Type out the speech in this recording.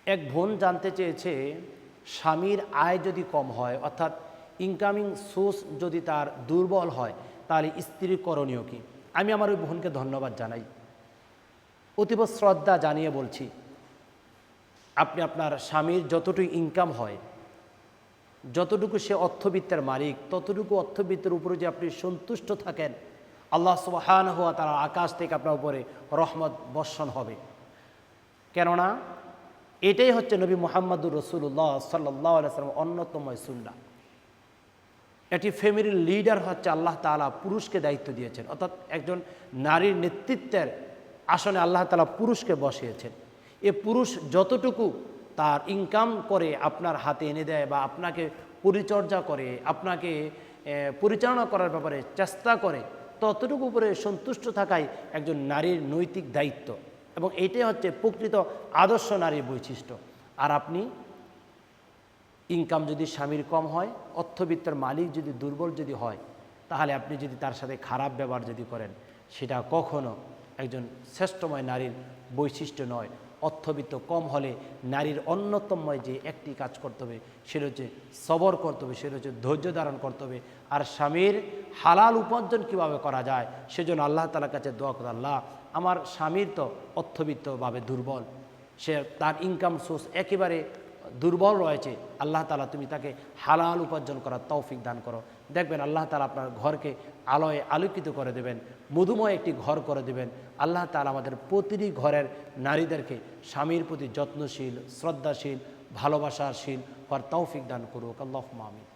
এক বোন জানতে চেয়েছে, স্বামীর আয় যদি কম হয়, অর্থাৎ ইনকামিং সোর্স যদি তার দুর্বল হয়, তাহলে স্ত্রীর করণীয় কী? আমি আমার ওই বোনকে ধন্যবাদ জানাই, অতীব শ্রদ্ধা জানিয়ে বলছি, আপনি আপনার স্বামীর যতটুকু ইনকাম হয়, যতটুকু সে অর্থবিত্তের মালিক, ততটুকু অর্থবিত্তের উপরে যে আপনি সন্তুষ্ট থাকেন, আল্লাহ সুবহানাহু ওয়া তাআলা আকাশ থেকে আপনার উপরে রহমত বর্ষণ হবে। কেননা এটাই হচ্ছে নবী মুহাম্মদুর রাসূলুল্লাহ সাল্লাল্লাহু আলাইহি ওয়াসাল্লাম অন্যতম সুন্নাহ। একটি ফ্যামিলির লিডার হচ্ছে আল্লাহ তাআলা পুরুষকে দায়িত্ব দিয়েছেন, অর্থাৎ একজন নারীর নেতৃত্বের আসনে আল্লাহ তাআলা পুরুষকে বসিয়েছেন। এ পুরুষ যতটুকু তার ইনকাম করে আপনার হাতে এনে দেয় বা আপনাকে পরিচর্যা করে, আপনাকে পরিচালনা করার ব্যাপারে চেষ্টা করে, ততটুকু উপরে সন্তুষ্ট থাকাই একজন নারীর নৈতিক দায়িত্ব, এবং এটাই হচ্ছে প্রকৃত আদর্শ নারীর বৈশিষ্ট্য। আর আপনি ইনকাম যদি স্বামীর কম হয়, অর্থবিত্তের মালিক যদি দুর্বল যদি হয়, তাহলে আপনি যদি তার সাথে খারাপ ব্যবহার যদি করেন, সেটা কখনো একজন শ্রেষ্ঠময় নারীর বৈশিষ্ট্য নয়। অর্থবিত্ত কম হলে নারীর অন্যতম যে একটি কাজ করতে হবে, সেটা হচ্ছে সবর করতে হবে, সেটা হচ্ছে ধৈর্য ধারণ করতে হবে। আর স্বামীর হালাল উপার্জন কীভাবে করা যায়, সেজন্য আল্লাহ তাআলার কাছে দোয়া করে, আল্লাহ আমার স্বামীর তো অর্থবিত্তভাবে দুর্বল, সে তার ইনকাম সোর্স একেবারে দুর্বল রয়েছে, আল্লাহ তাআলা তুমি তাকে হালাল উপার্জন করার তৌফিক দান করো। দেখবেন আল্লাহ তাআলা আপনার ঘরকে আলোয় আলোকিত করে দেবেন, মধুময় একটি ঘর করে দেবেন। আল্লাহ তাআলা আমাদের প্রতিটি ঘরের নারীদেরকে স্বামীর প্রতি যত্নশীল, শ্রদ্ধাশীল, ভালোবাসাশীল হওয়ার তৌফিক দান করুক। আল্লাহুম্মা আমিন।